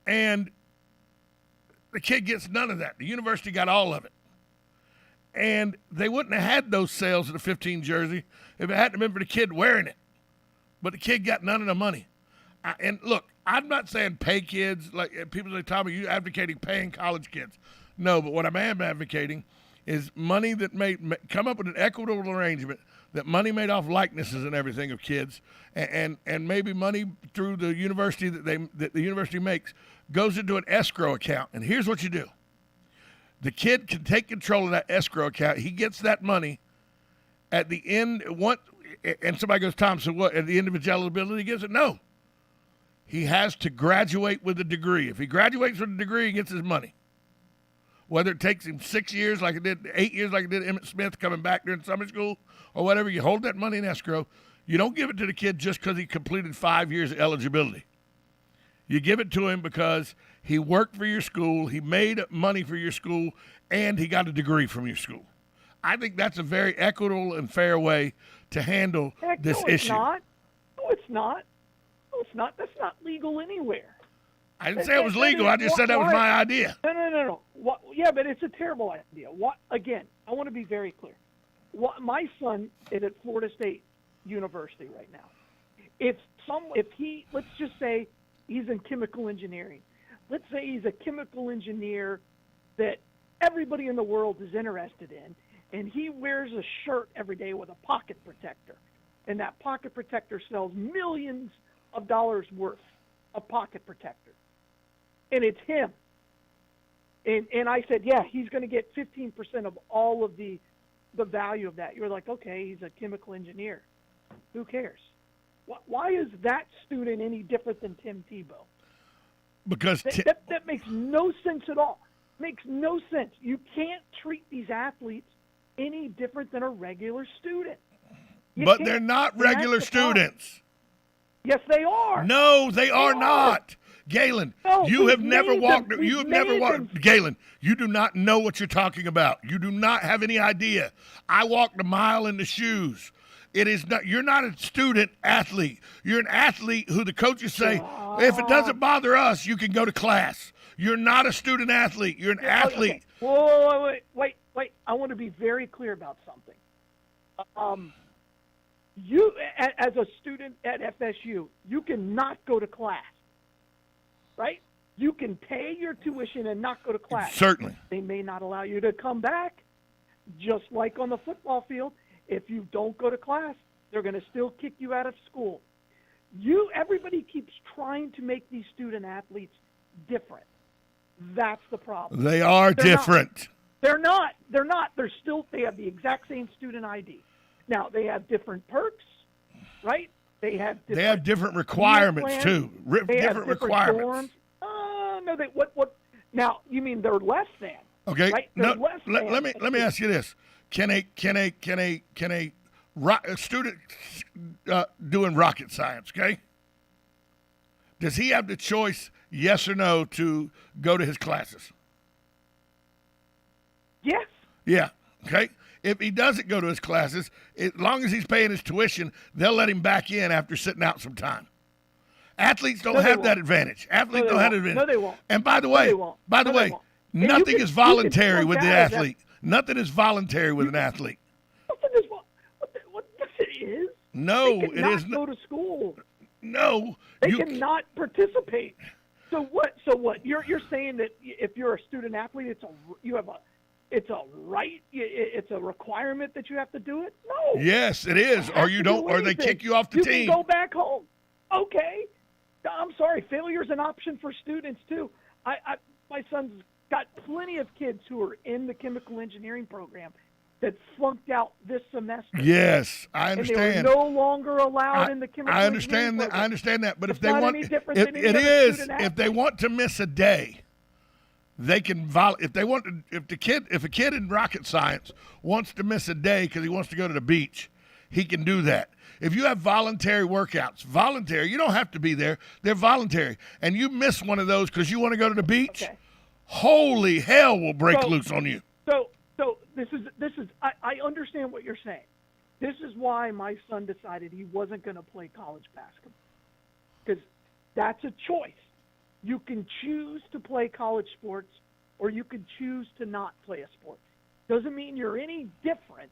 And the kid gets none of that. The university got all of it. And they wouldn't have had those sales of the 15 jersey if it hadn't been for the kid wearing it. But the kid got none of the money. And look, I'm not saying pay kids. Like people say, Tommy, you advocating paying college kids. No, but what I am advocating is money that come up with an equitable arrangement, that money made off likenesses and everything of kids, and maybe money through the university that the university makes goes into an escrow account. And here's what you do. The kid can take control of that escrow account. He gets that money at the end. And somebody goes, Tom, so what? At the end of his eligibility, he gets it? No. He has to graduate with a degree. If he graduates with a degree, he gets his money. Whether it takes him 6 years like it did, 8 years like it did Emmett Smith coming back during summer school, or whatever, you hold that money in escrow. You don't give it to the kid just because he completed 5 years of eligibility. You give it to him because he worked for your school, he made money for your school, and he got a degree from your school. I think that's a very equitable and fair way to handle this issue. No, it's not. That's not legal anywhere. I didn't say it was legal. I just said that was my idea. No. Yeah, but it's a terrible idea. Again, I want to be very clear. My son is at Florida State University right now. If he, let's just say he's in chemical engineering. Let's say he's a chemical engineer that everybody in the world is interested in, and he wears a shirt every day with a pocket protector, and that pocket protector sells millions of dollars worth of pocket protector, and it's him. And I said, yeah, he's going to get 15% of all of the value of that. You're like, okay, he's a chemical engineer. Who cares? Why is that student any different than Tim Tebow? Because that makes no sense at all. Makes no sense. You can't treat these athletes any different than a regular student. But they're not regular students. Yes, they are. No, they are not. Galen, you have never walked. Galen, you do not know what you're talking about. You do not have any idea. I walked a mile in the shoes. It is not. You're not a student athlete. You're an athlete who the coaches say, if it doesn't bother us, you can go to class. You're not a student athlete. You're an athlete. Okay. Whoa, wait. I want to be very clear about something. You, as a student at FSU, you cannot go to class, right? You can pay your tuition and not go to class. Certainly. They may not allow you to come back, just like on the football field. If you don't go to class, they're going to still kick you out of school. Everybody keeps trying to make these student athletes different. That's the problem. They are They're different. not. They're not. They have the exact same student ID. Now, they have different perks, right? They have different requirements, too. They have different requirements. Dorms. No, what? Now, you mean they're less than? Okay. Right? No, Less than. let me ask you this: Can a student doing rocket science, okay? Does he have the choice, yes or no, to go to his classes? Yes. Yeah. Okay. If he doesn't go to his classes, as long as he's paying his tuition, they'll let him back in after sitting out some time. Athletes don't have that advantage. Athletes don't have that advantage. No, they won't. And by the way, nothing is voluntary with the athlete. Nothing is voluntary with an athlete. Nothing is what it is. No, they it is not go to school. No, they cannot participate. So what? You're saying that if you're a student athlete, it's a right. It's a requirement that you have to do it. No. Yes, it is. Or you don't. Or they kick you off the team. You can go back home. Okay. I'm sorry. Failure's an option for students too. My son's got plenty of kids who are in the chemical engineering program that flunked out this semester. Yes, I understand. And they were no longer allowed in the chemical engineering program. I understand that. But it's if they not want, any different than any other student athlete. if they want to miss a day, they can if a kid in rocket science wants to miss a day because he wants to go to the beach, he can do that. If you have voluntary workouts, you don't have to be there. They're voluntary. And you miss one of those because you want to go to the beach, holy hell will break loose on you. So this is I understand what you're saying. This is why my son decided he wasn't going to play college basketball, because that's a choice. You can choose to play college sports, or you can choose to not play a sport. Doesn't mean you're any different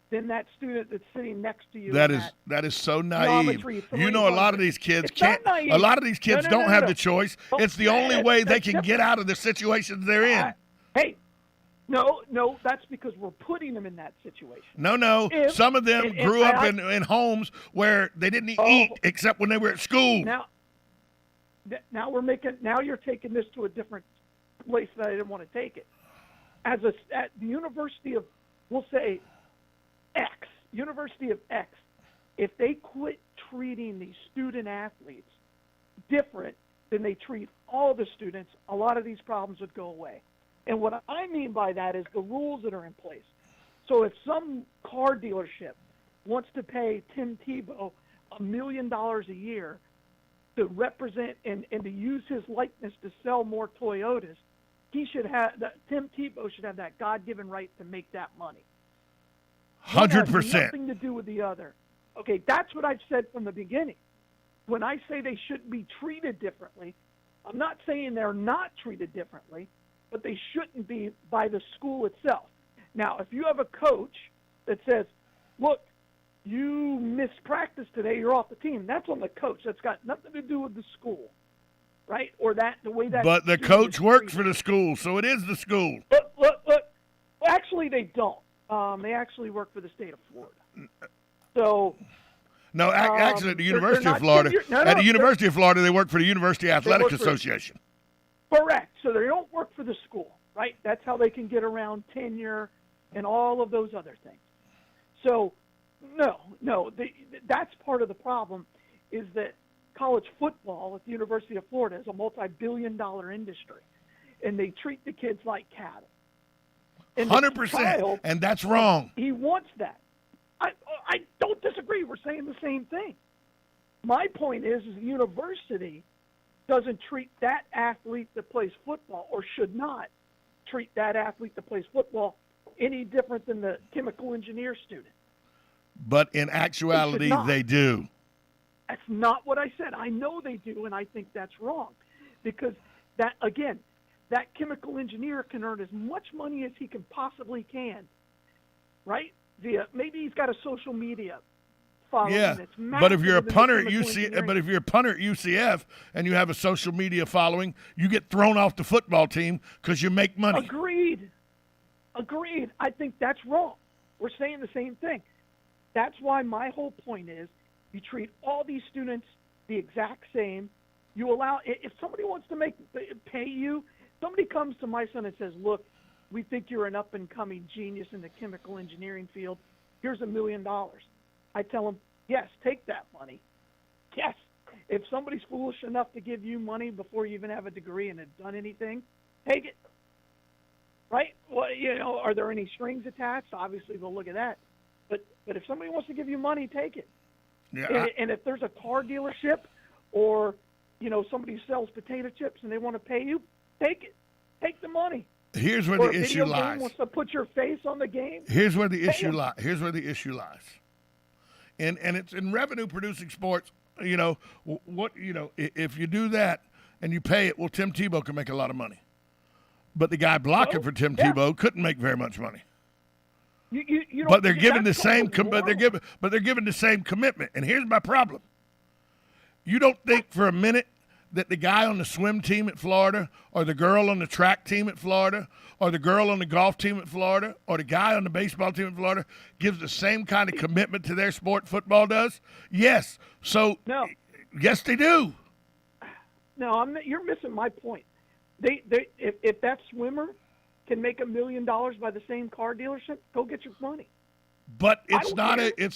than that student that's sitting next to you. That is so naive. You know, a lot of these kids can't. A lot of these kids don't have the choice. It's the only way they can get out of the situations they're in. Hey, no, that's because we're putting them in that situation. No. Some of them grew up in homes where they didn't eat except when they were at school. Now you're taking this to a different place that I didn't want to take it. At the University of, we'll say, University of X, if they quit treating these student athletes different than they treat all the students, a lot of these problems would go away. And what I mean by that is the rules that are in place. So if some car dealership wants to pay Tim Tebow $1 million a year to represent and to use his likeness to sell more Toyotas, Tim Tebow should have that God-given right to make that money. 100%. Nothing to do with the other. Okay, that's what I've said from the beginning. When I say they shouldn't be treated differently, I'm not saying they're not treated differently, but they shouldn't be by the school itself. Now, if you have a coach that says, look, you missed practice today, you're off the team, that's on the coach. That's got nothing to do with the school, right? Or the way that. But the coach works for the school, so it is the school. Look. Well, actually, they don't. They actually work for the state of Florida. So. No, actually, at the University of Florida, University of Florida, they work for the University Athletic Association. Correct. So they don't work for the school, right? That's how they can get around tenure and all of those other things. So, no, that's part of the problem, is that college football at the University of Florida is a multi-billion-dollar industry, and they treat the kids like cattle. 100%, and that's wrong. He wants that. I don't disagree. We're saying the same thing. My point is the university doesn't treat that athlete that plays football, or should not treat that athlete that plays football, any different than the chemical engineer student. But in actuality, they do. That's not what I said. I know they do, and I think that's wrong. Because that, again, that chemical engineer can earn as much money as he can possibly can, right? Maybe he's got a social media following that's massive. But if you're a in the punter at chemical UCF and you have a social media following, you get thrown off the football team because you make money. Agreed. I think that's wrong. We're saying the same thing. That's why my whole point is you treat all these students the exact same. You allow, if somebody wants to pay you, somebody comes to my son and says, look, we think you're an up-and-coming genius in the chemical engineering field. Here's $1 million. I tell him, yes, take that money. Yes. If somebody's foolish enough to give you money before you even have a degree and have done anything, take it. Right? Well, are there any strings attached? Obviously, we'll look at that. But if somebody wants to give you money, take it. Yeah. And if there's a car dealership or, somebody sells potato chips and they want to pay you, take it. Take the money. Here's where or the a issue video game lies. wants to put your face on the game. Here's where the pay issue him. lies. Here's where the issue lies. And it's in revenue-producing sports. If you do that and you pay it, well, Tim Tebow can make a lot of money. But the guy blocking for Tim Tebow couldn't make very much money. But they're giving the same. But they're giving the same commitment. And here's my problem. You don't think for a minute that the guy on the swim team at Florida, or the girl on the track team at Florida, or the girl on the golf team at Florida, or the guy on the baseball team at Florida gives the same kind of commitment to their sport football does? Yes. So no. Yes, they do. No, you're missing my point. If that swimmer can make $1 million by the same car dealership, go get your money. But it's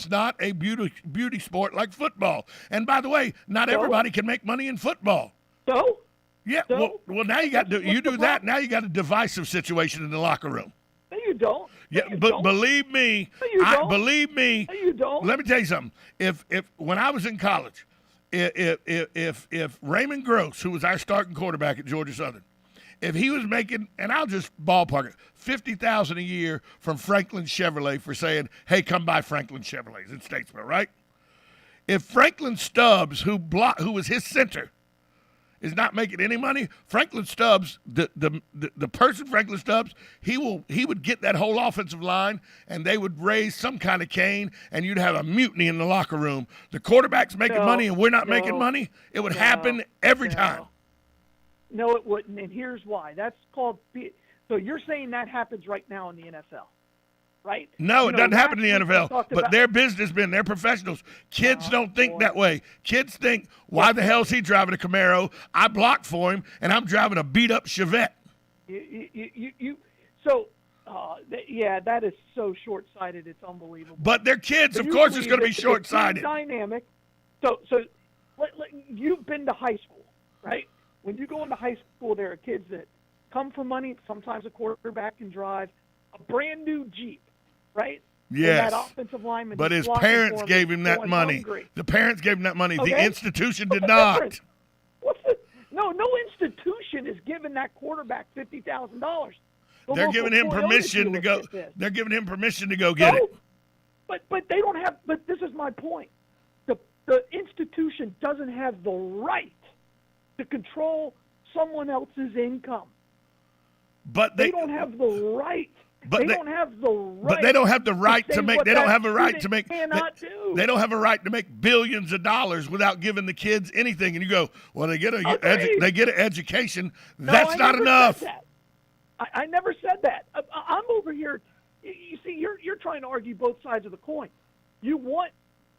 not a beauty sport like football. And by the way, not everybody can make money in football. So? Yeah. So? Well, now you got that. Now you got a divisive situation in the locker room. No, you don't. Yeah, but believe me, believe me. No, you don't. Let me tell you something. If when I was in college, if Raymond Gross, who was our starting quarterback at Georgia Southern, if he was making, and I'll just ballpark it, $50,000 a year from Franklin Chevrolet for saying, "Hey, come buy Franklin Chevrolets in Statesboro," right? If Franklin Stubbs, who was his center, is not making any money, Franklin Stubbs, the person Franklin Stubbs, he would get that whole offensive line, and they would raise some kind of cane, and you'd have a mutiny in the locker room. The quarterback's making money, and we're not making money. It would happen every time. No, it wouldn't, and here's why. That's called – so you're saying that happens right now in the NFL, right? No, it doesn't happen in the NFL, but they're businessmen. They're professionals. Kids don't think that way. Kids think, why the hell is he driving a Camaro? I blocked for him, and I'm driving a beat-up Chevette. That is so short-sighted. It's unbelievable. But they're kids. Of course it's going to be short-sighted. Dynamic. So you've been to high school, right? When you go into high school, there are kids that come for money. Sometimes a quarterback can drive a brand new Jeep, right? Yes. And that offensive lineman, but his parents gave him that money. Hungry. The parents gave him that money. Okay. The institution did What's not. No institution is giving that quarterback $50,000. They're giving him permission to go. They're giving him permission to go get it. But they don't have. But this is my point. The institution doesn't have the right to control someone else's income. But they don't have the right. They don't have the right. But they don't have the right to make. They don't have a right to make. They don't have a right to make billions of dollars without giving the kids anything. And you go, well, they get an education. That's not enough. I never said that. I'm over here. You see, you're trying to argue both sides of the coin. You want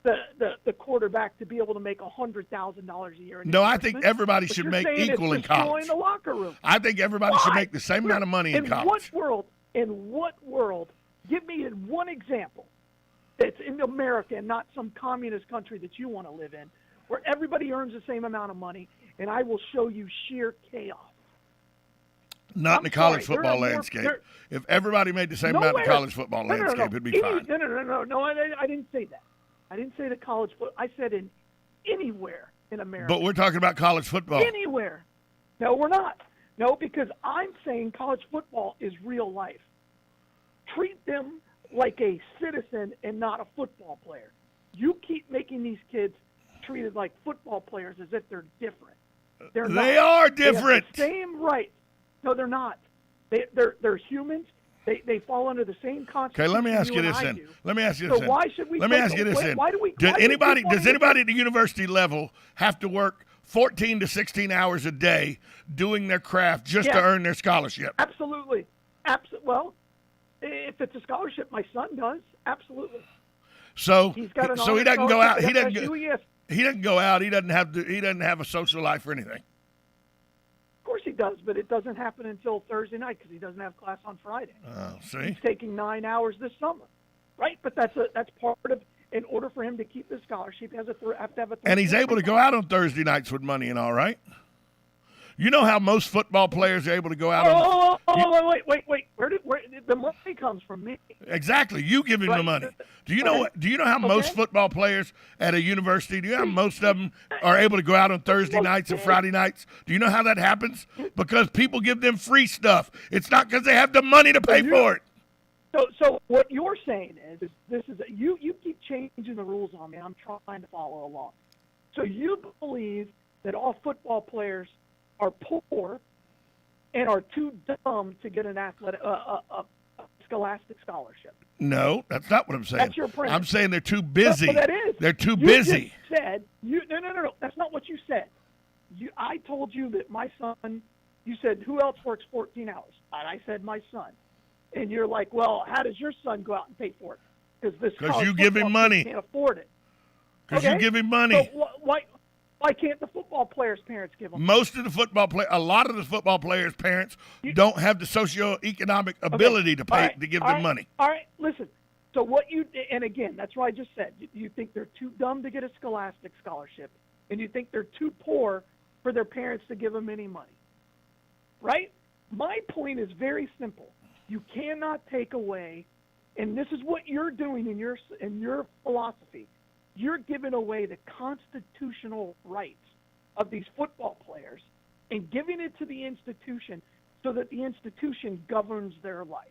the quarterback to be able to make $100,000 a year. No, I think everybody should make equal in college. The locker room. I think everybody should make the same amount of money in college. In what world? Give me one example that's in America and not some communist country that you want to live in, where everybody earns the same amount of money, and I will show you sheer chaos. Not in the college football landscape. If everybody made the same amount in the college football landscape, it'd be fine. No, I didn't say that. I didn't say the college football. I said anywhere in America. But we're talking about college football. Anywhere. No, we're not. No, because I'm saying college football is real life. Treat them like a citizen and not a football player. You keep making these kids treated like football players as if they're different. They're not. They are different. They have the same rights. No, they're not. They're humans. They fall under the same constitution. Okay, let me ask you this and I then. do. Let me ask you So this then. why should we? Let me ask you this then. Why do we? Does why do we keep anybody wanting to- at the university level have to work 14 to 16 hours a day doing their craft just to Yeah. earn their scholarship? Absolutely. Well, if it's a scholarship, my son does. Absolutely. So He's got an so he honor doesn't go out. scholarship He at doesn't. FSU, yes. He doesn't go out. He doesn't have a social life or anything. Of course he does, but it doesn't happen until Thursday night because he doesn't have class on Friday. See? He's taking 9 hours this summer, right? But that's part of. In order for him to keep the scholarship, he has to have a. And he's able to go out on Thursday nights with money and all, right? You know how most football players are able to go out on. Wait. Where the money comes from me? Exactly. You give him the money. Do you know what? Do you know how most football players at a university? Do you know how most of them are able to go out on Thursday nights and Friday nights? Do you know how that happens? Because people give them free stuff. It's not because they have the money to pay for it. So what you're saying is this is you keep changing the rules on me. I'm trying to follow along. So you believe that all football players are poor and are too dumb to get an scholastic scholarship. No, that's not what I'm saying. That's your premise. I'm saying they're too busy. No, that is. They're too You busy. just said no. That's not what you said. I told you that my son. You said who else works 14 hours? And I said my son. And you're like, well, how does your son go out and pay for it? Because you give him money. Can't afford it. Because you give him money. So why can't the football players' parents give them? A lot of the football players' parents don't have the socioeconomic ability to pay to give them money. All right, listen. So and again, that's what I just said. You think they're too dumb to get a scholastic scholarship, and you think they're too poor for their parents to give them any money, right? My point is very simple. You cannot take away, and this is what you're doing in your philosophy. You're giving away the constitutional rights of these football players and giving it to the institution so that the institution governs their life.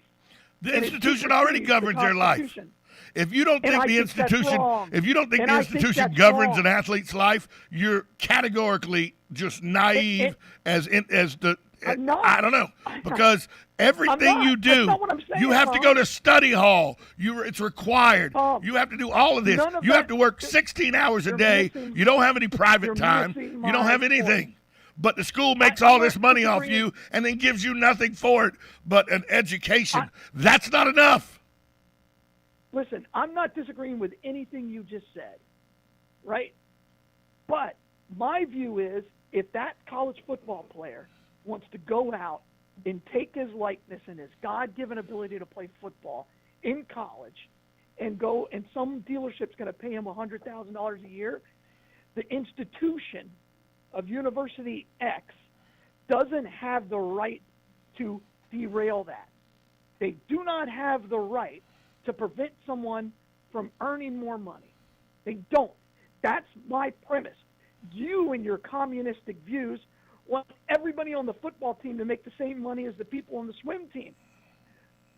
The institution already governs their life. If you don't think the institution governs an athlete's life, you're categorically just naive I don't know, because everything you do, you have to go to study hall. It's required. You have to do all of this. You have to work 16 hours a day. You don't have any private time. You don't have anything. But the school makes all this money off you and then gives you nothing for it but an education. That's not enough. Listen, I'm not disagreeing with anything you just said, right? But my view is if that college football player wants to go out and take his likeness and his God-given ability to play football in college and go, and some dealership's going to pay him $100,000 a year, the institution of University X doesn't have the right to derail that. They do not have the right to prevent someone from earning more money. They don't. That's my premise. You and your communistic views want everybody on the football team to make the same money as the people on the swim team.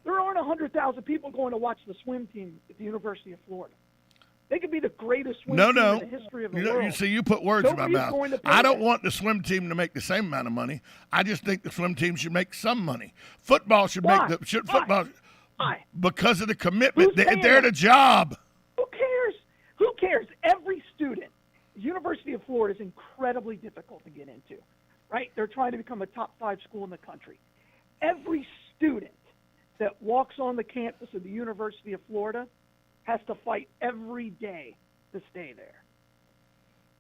There aren't 100,000 people going to watch the swim team at the University of Florida. They could be the greatest swim team in the history of the world. You see, you put words in my mouth. I don't want the swim team to make the same amount of money. I just think the swim team should make some money. Football should make the football. Why? Because of the commitment. They're the job. Who cares? Who cares? Every student. University of Florida is incredibly difficult to get into, right? They're trying to become a top 5 school in the country. Every student that walks on the campus of the University of Florida has to fight every day to stay there.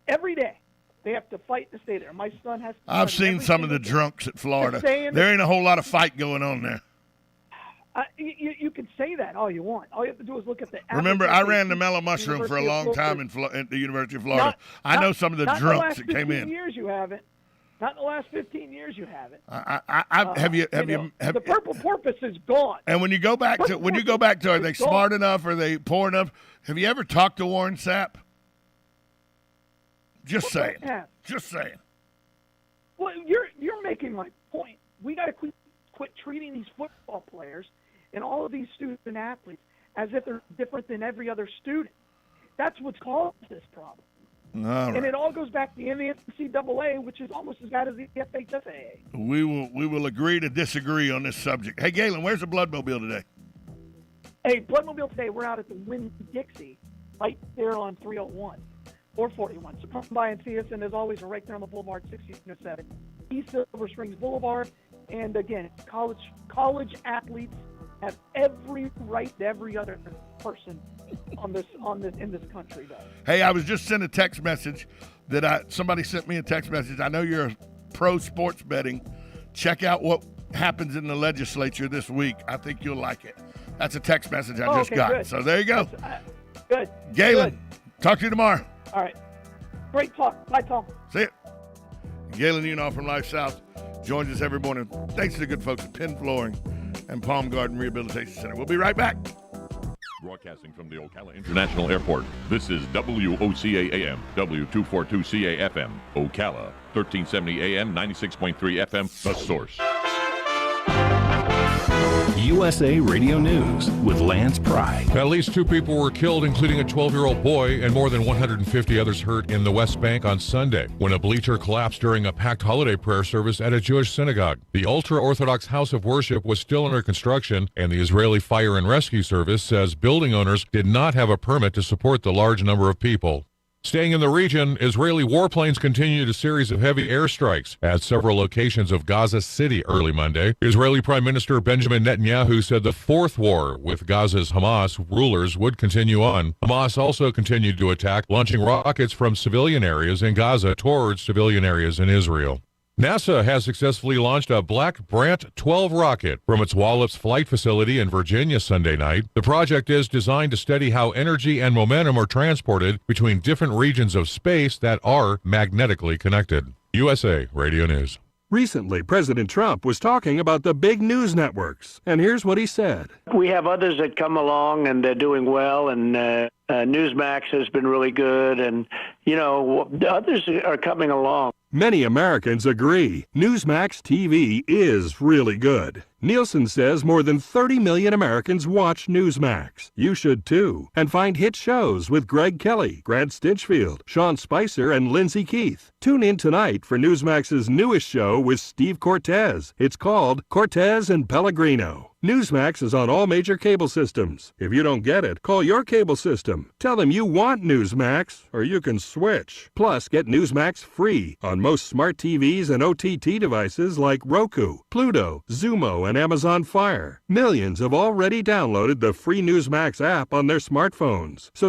Every day. They have to fight to stay there. My son has to. I've seen some of the drunks at Florida. There ain't a whole lot of fight going on there. You can say that all you want. All you have to do is look at the. Remember, I ran the Mellow Mushroom for a long time at the University of Florida. I know some of the drunks that came in. Not in the last 15 years you haven't. Not in the last 15 years you haven't. The Purple Porpoise is gone. And when you go back to, are they smart enough? Are they poor enough? Have you ever talked to Warren Sapp? Just saying. Just saying. Well, you're making my point. We got to quit treating these football players and all of these student athletes as if they're different than every other student. That's what's caused this problem. All right. And it all goes back to the NCAA, which is almost as bad as the FHSAA. We will agree to disagree on this subject. Hey, Galen, where's the Bloodmobile today? Hey, Bloodmobile today, we're out at the Winn-Dixie, right there on 301 or 41. So come by and see us, and as always, we're right there on the boulevard, 1607 East Silver Springs Boulevard. And again, college athletes have every right to every other person in this country, though. Hey, I was just sent a text message somebody sent me a text message. I know you're a pro sports betting. Check out what happens in the legislature this week. I think you'll like it. That's a text message I just got. Good. So there you go. Good. Galen, Good. talk to you tomorrow. All right. Great talk. Bye, Tom. See ya. Galen Unoff from Life South joins us every morning. Thanks to the good folks at Penn Flooring and Palm Garden Rehabilitation Center. We'll be right back. Broadcasting from the Ocala International Airport, this is WOCA AM, W242CA FM, Ocala, 1370 AM, 96.3 FM, The Source. USA Radio News with Lance Pry. At least 2 people were killed, including a 12-year-old boy, and more than 150 others hurt in the West Bank on Sunday when a bleacher collapsed during a packed holiday prayer service at a Jewish synagogue. The ultra-Orthodox house of worship was still under construction, and the Israeli Fire and Rescue Service says building owners did not have a permit to support the large number of people. Staying in the region, Israeli warplanes continued a series of heavy airstrikes at several locations of Gaza City early Monday. Israeli Prime Minister Benjamin Netanyahu said the fourth war with Gaza's Hamas rulers would continue on. Hamas also continued to attack, launching rockets from civilian areas in Gaza towards civilian areas in Israel. NASA has successfully launched a Black Brant 12 rocket from its Wallops Flight Facility in Virginia Sunday night. The project is designed to study how energy and momentum are transported between different regions of space that are magnetically connected. USA Radio News. Recently, President Trump was talking about the big news networks, and here's what he said. We have others that come along, and they're doing well, and Newsmax has been really good, and, others are coming along. Many Americans agree. Newsmax TV is really good. Nielsen says more than 30 million Americans watch Newsmax. You should too. And find hit shows with Greg Kelly, Grant Stinchfield, Sean Spicer, and Lindsay Keith. Tune in tonight for Newsmax's newest show with Steve Cortez. It's called Cortez and Pellegrino. Newsmax is on all major cable systems. If you don't get it, call your cable system. Tell them you want Newsmax, or you can switch. Plus, get Newsmax free on most smart TVs and OTT devices like Roku, Pluto, Zumo, and Amazon Fire. Millions have already downloaded the free Newsmax app on their smartphones. So